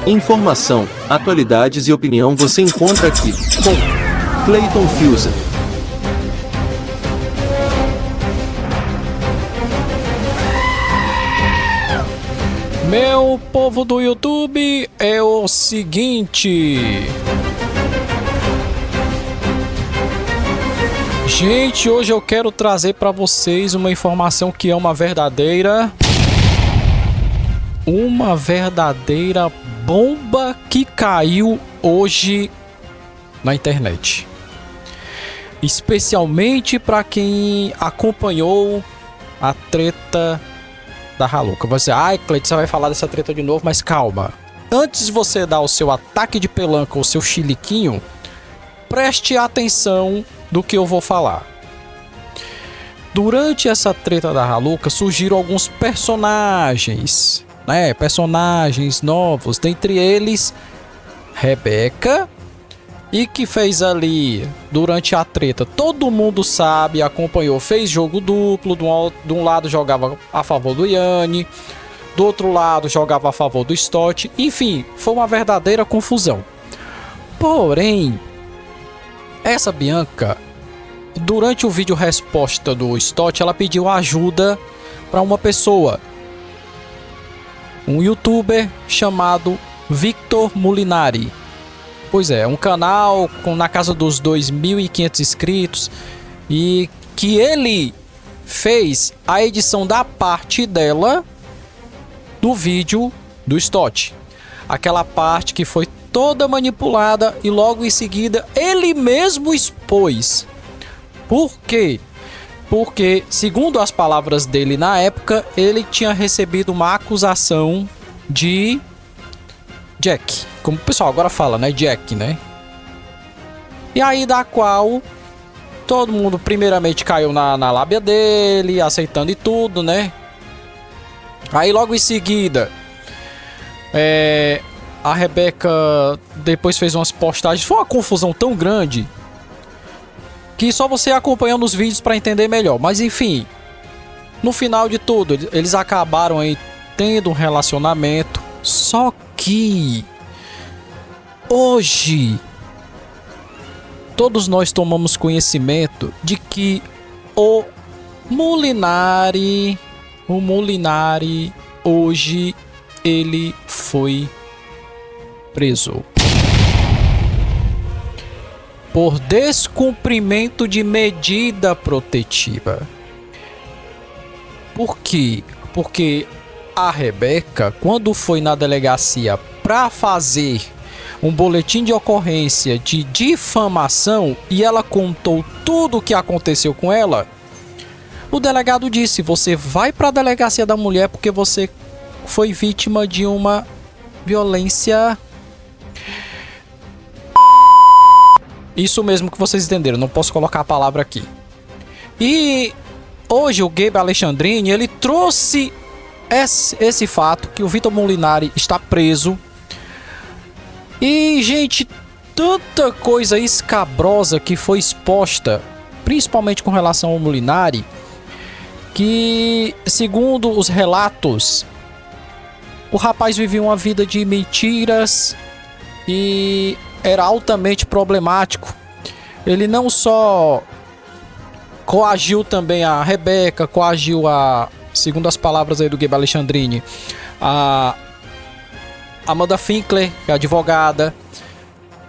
Informação, atualidades e opinião você encontra aqui com Clayton Fiuza. Meu povo do YouTube, é o seguinte. Gente, hoje eu quero trazer para vocês uma informação que é uma verdadeira bomba que caiu hoje na internet. Especialmente para quem acompanhou a treta da Haluca. Você, Cleiton, você vai falar dessa treta de novo, mas calma. Antes de você dar o seu ataque de pelanca ou seu chiliquinho, preste atenção do que eu vou falar. Durante essa treta da Haluca surgiram alguns personagens, né? Personagens novos, dentre eles Rebeca, e que fez ali durante a treta, todo mundo sabe, acompanhou, fez jogo duplo, de um lado jogava a favor do Yanni, do outro lado jogava a favor do Stott, enfim, foi uma verdadeira confusão. Porém, essa Bianca, durante o vídeo resposta do Stott, ela pediu ajuda para uma pessoa, um youtuber chamado Victor Molinari. Pois é, um canal na casa dos 2.500 inscritos, e que ele fez a edição da parte dela do vídeo do Stott. Aquela parte que foi toda manipulada e logo em seguida ele mesmo expôs. Por quê? Porque, segundo as palavras dele na época, ele tinha recebido uma acusação de Jack, como o pessoal agora fala, né? Jack, né? E aí, da qual todo mundo primeiramente caiu na lábia dele, aceitando e tudo, né? Aí logo em seguida, a Rebeca depois fez umas postagens. Foi uma confusão tão grande que só você acompanhando os vídeos para entender melhor. Mas enfim, no final de tudo, eles acabaram aí tendo um relacionamento. Só que hoje todos nós tomamos conhecimento de que o Molinari hoje ele foi preso por descumprimento de medida protetiva. Por quê? Porque a Rebeca, quando foi na delegacia para fazer um boletim de ocorrência de difamação e ela contou tudo o que aconteceu com ela, o delegado disse: você vai para a delegacia da mulher porque você foi vítima de uma violência. Isso mesmo que vocês entenderam, não posso colocar a palavra aqui. E hoje o Gabe Alexandrini, ele trouxe esse fato que o Victor Molinari está preso. E, gente, tanta coisa escabrosa que foi exposta, principalmente com relação ao Molinari, que, segundo os relatos, o rapaz vivia uma vida de mentiras e era altamente problemático. Ele não só coagiu também a Rebeca, coagiu segundo as palavras aí do Gabe Alexandrini, a Amanda Finkler, que é advogada.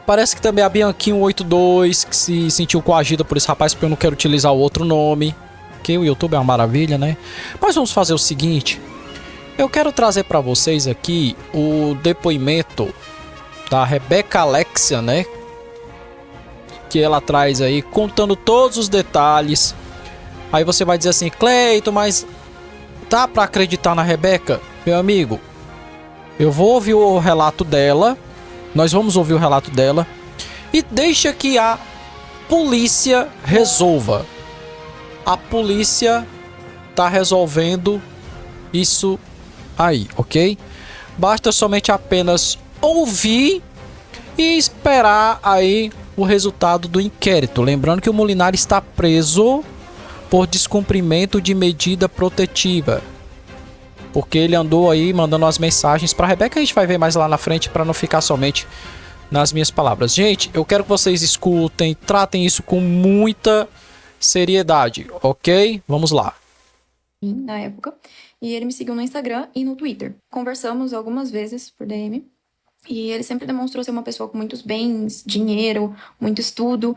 Parece que também a Bianquinha 182, que se sentiu coagida por esse rapaz, porque eu não quero utilizar o outro nome, que o YouTube é uma maravilha, né? Mas vamos fazer o seguinte: eu quero trazer para vocês aqui o depoimento da Rebeca Alexia, né? Que ela traz aí, contando todos os detalhes. Aí você vai dizer assim: Cleiton, mas dá para acreditar na Rebeca? Meu amigo, eu vou ouvir o relato dela. Nós vamos ouvir o relato dela e deixa que a polícia resolva. A polícia tá resolvendo isso aí, ok? Basta somente apenas ouvir e esperar aí o resultado do inquérito. Lembrando que o Molinari está preso por descumprimento de medida protetiva. Porque ele andou aí mandando as mensagens para Rebeca, a gente vai ver mais lá na frente para não ficar somente nas minhas palavras. Gente, eu quero que vocês escutem, tratem isso com muita seriedade, ok? Vamos lá. Na época, e ele me seguiu no Instagram e no Twitter. Conversamos algumas vezes por DM, e ele sempre demonstrou ser uma pessoa com muitos bens, dinheiro, muito estudo,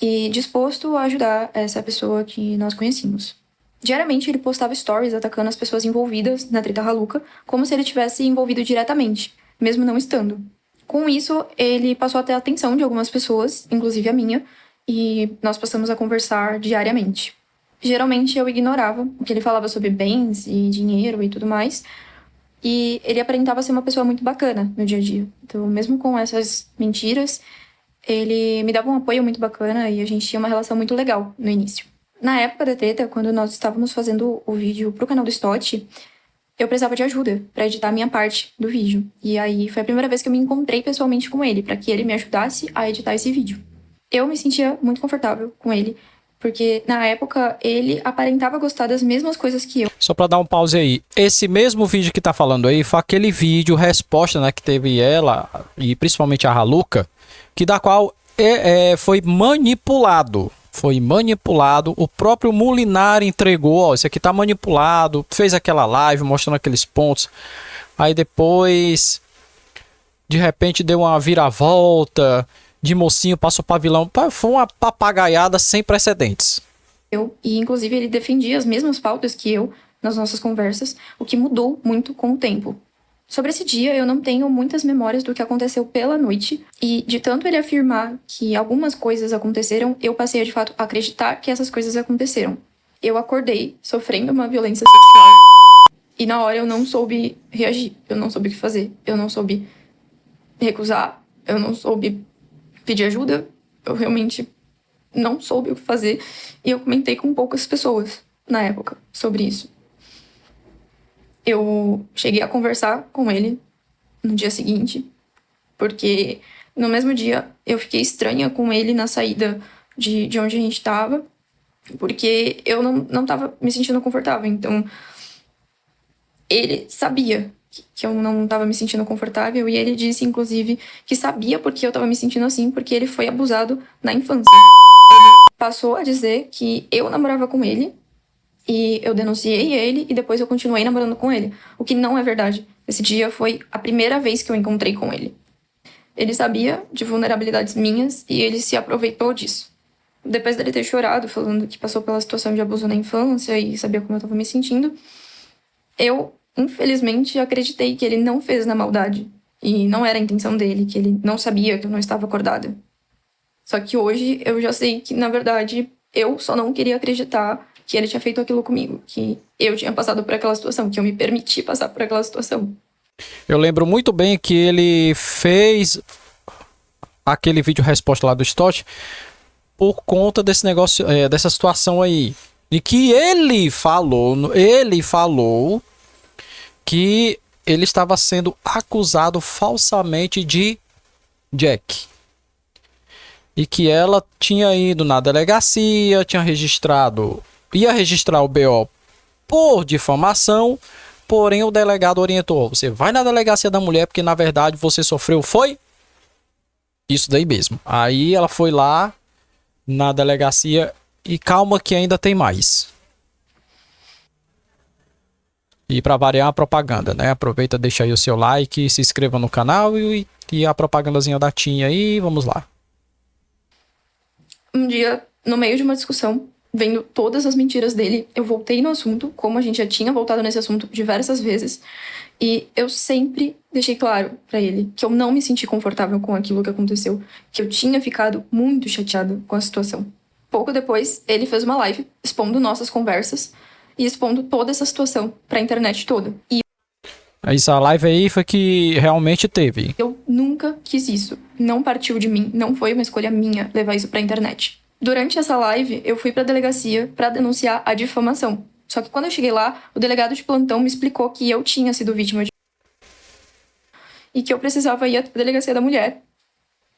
e disposto a ajudar essa pessoa que nós conhecíamos. Diariamente ele postava stories atacando as pessoas envolvidas na treta Raluca, como se ele tivesse envolvido diretamente, mesmo não estando. Com isso, ele passou a ter a atenção de algumas pessoas, inclusive a minha, e nós passamos a conversar diariamente. Geralmente eu ignorava o que ele falava sobre bens e dinheiro e tudo mais, e ele aparentava ser uma pessoa muito bacana no dia a dia. Então, mesmo com essas mentiras, ele me dava um apoio muito bacana e a gente tinha uma relação muito legal no início. Na época da treta, quando nós estávamos fazendo o vídeo pro canal do Stott, eu precisava de ajuda para editar a minha parte do vídeo. E aí foi a primeira vez que eu me encontrei pessoalmente com ele, para que ele me ajudasse a editar esse vídeo. Eu me sentia muito confortável com ele, porque na época ele aparentava gostar das mesmas coisas que eu. Só para dar um pause aí, esse mesmo vídeo que tá falando aí foi aquele vídeo resposta, né, que teve ela e principalmente a Raluca, que da qual foi manipulado. Foi manipulado, o próprio Molinari entregou, ó, isso aqui tá manipulado, fez aquela live mostrando aqueles pontos, aí depois, de repente deu uma viravolta, de mocinho passou pra vilão, foi uma papagaiada sem precedentes. E inclusive ele defendia as mesmas pautas que eu nas nossas conversas, o que mudou muito com o tempo. Sobre esse dia, eu não tenho muitas memórias do que aconteceu pela noite, e de tanto ele afirmar que algumas coisas aconteceram, eu passei a de fato acreditar que essas coisas aconteceram. Eu acordei sofrendo uma violência sexual, e na hora eu não soube reagir, eu não soube o que fazer, eu não soube recusar, eu não soube pedir ajuda, eu realmente não soube o que fazer, e eu comentei com poucas pessoas na época sobre isso. Eu cheguei a conversar com ele no dia seguinte, porque no mesmo dia eu fiquei estranha com ele na saída de onde a gente estava, porque eu não estava me sentindo confortável. Então, ele sabia que eu não estava me sentindo confortável, e ele disse, inclusive, que sabia porque eu estava me sentindo assim, porque ele foi abusado na infância. Ele passou a dizer que eu namorava com ele, e eu denunciei ele e depois eu continuei namorando com ele. O que não é verdade. Esse dia foi a primeira vez que eu encontrei com ele. Ele sabia de vulnerabilidades minhas e ele se aproveitou disso. Depois dele ter chorado, falando que passou pela situação de abuso na infância e sabia como eu estava me sentindo, eu, infelizmente, acreditei que ele não fez na maldade. E não era a intenção dele, que ele não sabia que eu não estava acordada. Só que hoje eu já sei que, na verdade, eu só não queria acreditar que ele tinha feito aquilo comigo, que eu tinha passado por aquela situação, que eu me permiti passar por aquela situação. Eu lembro muito bem que ele fez aquele vídeo resposta lá do Stott por conta desse negócio, dessa situação aí. E que ele falou que ele estava sendo acusado falsamente de Jack. E que ela tinha ido na delegacia, ia registrar o BO por difamação, porém o delegado orientou, você vai na delegacia da mulher porque na verdade você sofreu, foi isso daí mesmo. Aí ela foi lá na delegacia e calma que ainda tem mais. E para variar a propaganda, né? Aproveita, deixa aí o seu like, se inscreva no canal e a propagandazinha da Tinha aí, vamos lá. Um dia, no meio de uma discussão, vendo todas as mentiras dele, eu voltei no assunto, como a gente já tinha voltado nesse assunto diversas vezes, e eu sempre deixei claro pra ele que eu não me senti confortável com aquilo que aconteceu, que eu tinha ficado muito chateada com a situação. Pouco depois, ele fez uma live expondo nossas conversas e expondo toda essa situação pra internet toda. E essa live aí foi que realmente teve. eu nunca quis isso. Não partiu de mim. Não foi uma escolha minha levar isso pra internet. Durante essa live, eu fui pra delegacia pra denunciar a difamação. Só que quando eu cheguei lá, o delegado de plantão me explicou que eu tinha sido vítima de... e que eu precisava ir à delegacia da mulher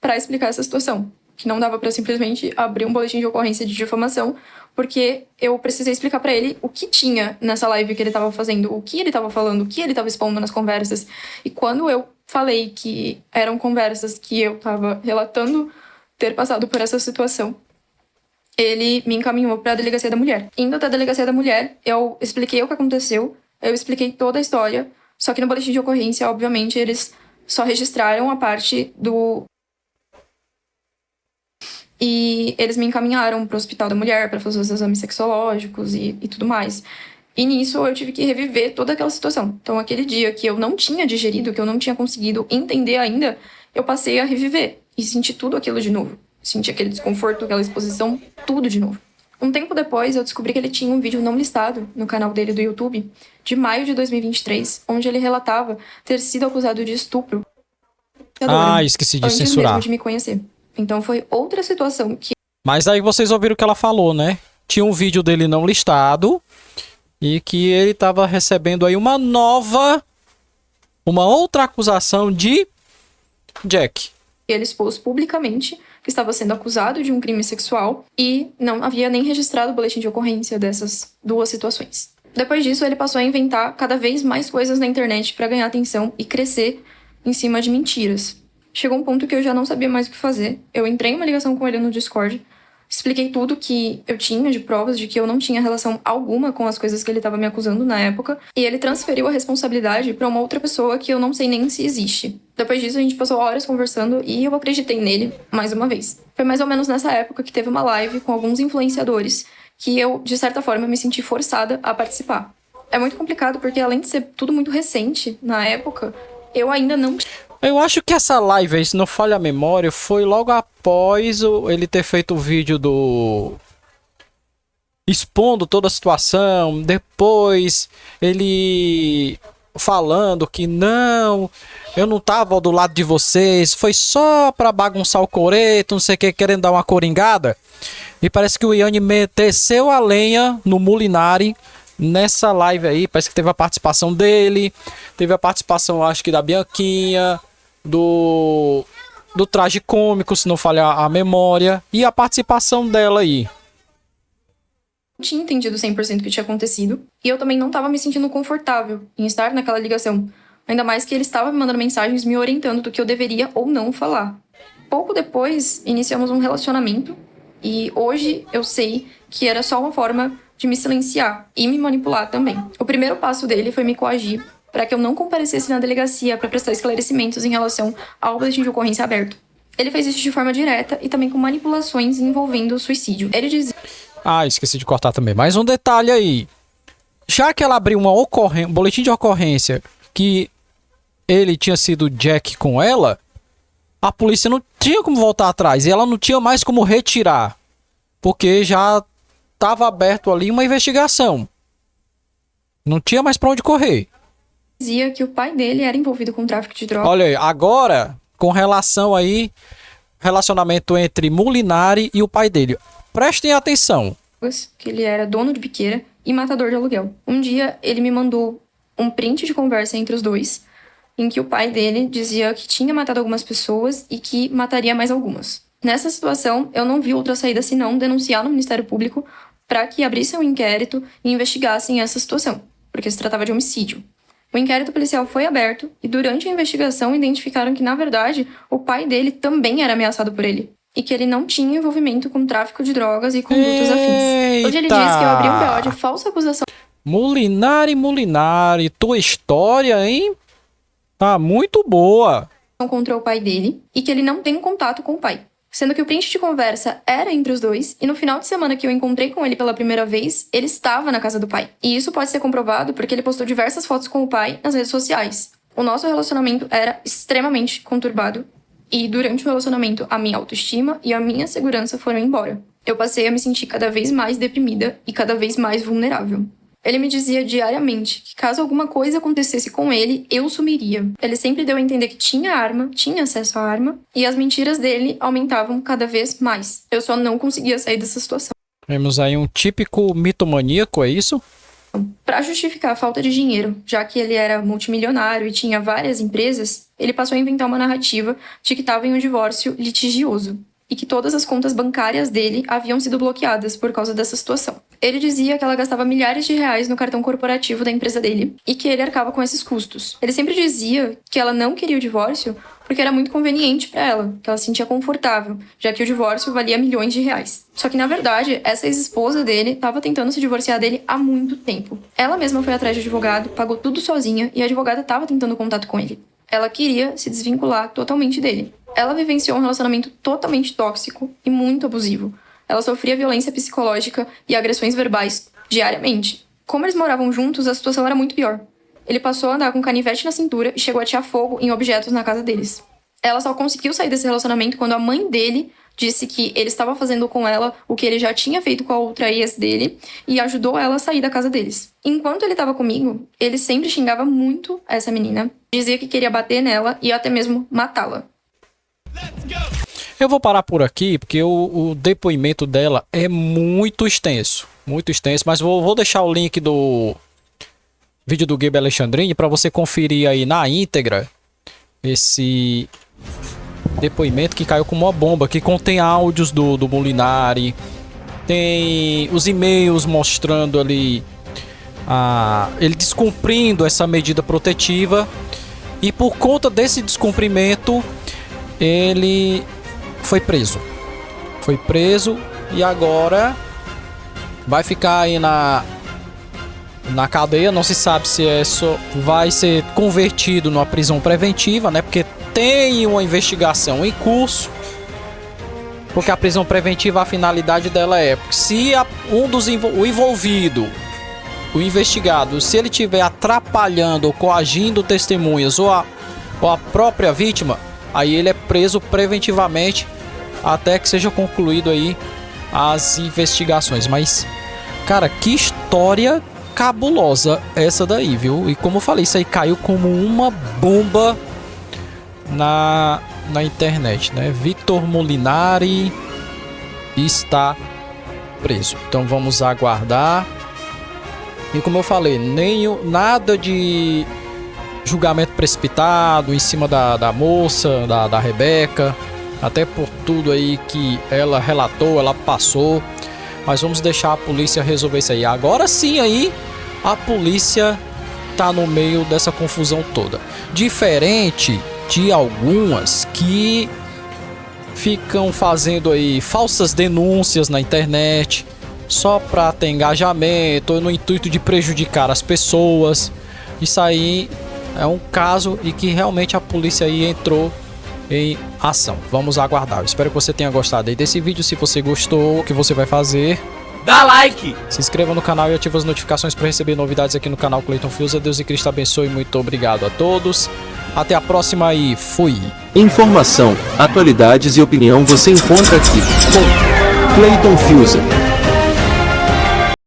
pra explicar essa situação. que não dava pra simplesmente abrir um boletim de ocorrência de difamação, porque eu precisei explicar pra ele o que tinha nessa live que ele tava fazendo, o que ele tava falando, o que ele tava expondo nas conversas. E quando eu falei que eram conversas que eu tava relatando ter passado por essa situação, ele me encaminhou pra Delegacia da Mulher. Indo da Delegacia da Mulher, eu expliquei o que aconteceu, eu expliquei toda a história, só que no boletim de ocorrência, obviamente, eles só registraram a parte do... E eles me encaminharam para o Hospital da Mulher para fazer os exames sexológicos e tudo mais. E nisso eu tive que reviver toda aquela situação. Então, aquele dia que eu não tinha digerido, que eu não tinha conseguido entender ainda, eu passei a reviver e senti tudo aquilo de novo. Senti aquele desconforto, aquela exposição, tudo de novo. Um tempo depois, eu descobri que ele tinha um vídeo não listado no canal dele do YouTube, de maio de 2023, onde ele relatava ter sido acusado de estupro. Esqueci de antes censurar. mesmo de me conhecer. Então foi outra situação que... Mas aí vocês ouviram o que ela falou, né? Tinha um vídeo dele não listado e que ele estava recebendo aí uma outra acusação de Jack. Ele expôs publicamente que estava sendo acusado de um crime sexual e não havia nem registrado o boletim de ocorrência dessas duas situações. Depois disso, ele passou a inventar cada vez mais coisas na internet para ganhar atenção e crescer em cima de mentiras. Chegou um ponto que eu já não sabia mais o que fazer. Eu entrei em uma ligação com ele no Discord, expliquei tudo que eu tinha de provas de que eu não tinha relação alguma com as coisas que ele estava me acusando na época, e ele transferiu a responsabilidade para uma outra pessoa que eu não sei nem se existe. Depois disso, a gente passou horas conversando e eu acreditei nele mais uma vez. Foi mais ou menos nessa época que teve uma live com alguns influenciadores que eu, de certa forma, me senti forçada a participar. É muito complicado porque, além de ser tudo muito recente na época, eu ainda não... Eu acho que essa live aí, se não falha a memória, foi logo após ele ter feito o vídeo do... expondo toda a situação. Depois ele falando que não, eu não tava do lado de vocês, foi só pra bagunçar o coreto, não sei o que, querendo dar uma coringada. E parece que o Yanni teceu a lenha no Molinari nessa live aí. Parece que teve a participação dele, teve a participação, acho que da Bianquinha, do Traje Cômico, se não falhar a memória, e a participação dela aí. Não tinha entendido 100% o que tinha acontecido, e eu também não estava me sentindo confortável em estar naquela ligação, ainda mais que ele estava me mandando mensagens me orientando do que eu deveria ou não falar. Pouco depois, iniciamos um relacionamento, e hoje eu sei que era só uma forma de me silenciar e me manipular também. O primeiro passo dele foi me coagir para que eu não comparecesse na delegacia para prestar esclarecimentos em relação ao boletim de ocorrência aberto. Ele fez isso de forma direta e também com manipulações envolvendo suicídio. Ele dizia... esqueci de cortar também. Mais um detalhe aí. Já que ela abriu um boletim de ocorrência que ele tinha sido Jack com ela, a polícia não tinha como voltar atrás e ela não tinha mais como retirar, porque já estava aberto ali uma investigação. Não tinha mais para onde correr. Dizia que o pai dele era envolvido com tráfico de drogas. Olha aí, agora, com relação aí, relacionamento entre Molinari e o pai dele. Prestem atenção. Que ele era dono de biqueira e matador de aluguel. Um dia, ele me mandou um print de conversa entre os dois, em que o pai dele dizia que tinha matado algumas pessoas e que mataria mais algumas. Nessa situação, eu não vi outra saída senão denunciar no Ministério Público para que abrissem um inquérito e investigassem essa situação, porque se tratava de homicídio. O inquérito policial foi aberto e durante a investigação identificaram que, na verdade, o pai dele também era ameaçado por ele e que ele não tinha envolvimento com tráfico de drogas e condutas afins. Hoje ele diz que eu abri um BO de falsa acusação. Molinari, tua história, hein? Tá muito boa. Contra o pai dele e que ele não tem contato com o pai. Sendo que o print de conversa era entre os dois, e no final de semana que eu encontrei com ele pela primeira vez, ele estava na casa do pai. E isso pode ser comprovado porque ele postou diversas fotos com o pai nas redes sociais. O nosso relacionamento era extremamente conturbado, e durante o relacionamento a minha autoestima e a minha segurança foram embora. Eu passei a me sentir cada vez mais deprimida e cada vez mais vulnerável. Ele me dizia diariamente que caso alguma coisa acontecesse com ele, eu sumiria. Ele sempre deu a entender que tinha arma, tinha acesso à arma, e as mentiras dele aumentavam cada vez mais. Eu só não conseguia sair dessa situação. Temos aí um típico mitomaníaco, é isso? Para justificar a falta de dinheiro, já que ele era multimilionário e tinha várias empresas, ele passou a inventar uma narrativa de que estava em um divórcio litigioso. e que todas as contas bancárias dele haviam sido bloqueadas por causa dessa situação. Ele dizia que ela gastava milhares de reais no cartão corporativo da empresa dele e que ele arcava com esses custos. Ele sempre dizia que ela não queria o divórcio porque era muito conveniente para ela, que ela se sentia confortável, já que o divórcio valia milhões de reais. Só que, na verdade, essa ex-esposa dele estava tentando se divorciar dele há muito tempo. Ela mesma foi atrás de advogado, pagou tudo sozinha e a advogada estava tentando contato com ele. Ela queria se desvincular totalmente dele. Ela vivenciou um relacionamento totalmente tóxico e muito abusivo. Ela sofria violência psicológica e agressões verbais diariamente. Como eles moravam juntos, a situação era muito pior. Ele passou a andar com canivete na cintura e chegou a atear fogo em objetos na casa deles. Ela só conseguiu sair desse relacionamento quando a mãe dele disse que ele estava fazendo com ela o que ele já tinha feito com a outra ex dele e ajudou ela a sair da casa deles. Enquanto ele estava comigo, ele sempre xingava muito essa menina, dizia que queria bater nela e até mesmo matá-la. Eu vou parar por aqui porque o depoimento dela é muito extenso, mas vou deixar o link do vídeo do Gabe Alexandrini para você conferir aí na íntegra esse depoimento que caiu como uma bomba, que contém áudios do Molinari, tem os e-mails mostrando ali ele descumprindo essa medida protetiva, e por conta desse descumprimento ele foi preso e agora vai ficar aí na cadeia. Não se sabe se vai ser convertido numa prisão preventiva, né? Porque tem uma investigação em curso. Porque a prisão preventiva, a finalidade dela é se o envolvido, o investigado, se ele estiver atrapalhando ou coagindo testemunhas ou a própria vítima, aí ele é preso preventivamente até que seja concluído aí as investigações. Mas, cara, que história cabulosa essa daí, viu? E como eu falei, isso aí caiu como uma bomba na internet, né? Vitor Molinari está preso. Então vamos aguardar. E como eu falei, nada de julgamento precipitado em cima da moça, da Rebeca, até por tudo aí que ela relatou, ela passou. Mas vamos deixar a polícia resolver isso aí. Agora sim aí a polícia tá no meio dessa confusão toda. Diferente de algumas que ficam fazendo aí falsas denúncias na internet só para ter engajamento ou no intuito de prejudicar as pessoas. Isso aí é um caso e que realmente a polícia aí entrou em ação. Vamos aguardar. Eu espero que você tenha gostado aí desse vídeo. Se você gostou, o que você vai fazer? Dá like! Se inscreva no canal e ative as notificações para receber novidades aqui no canal Clayton Fields. Deus e Cristo abençoe. Muito obrigado a todos. Até a próxima e fui! Informação, atualidades e opinião você encontra aqui. Clayton Fields.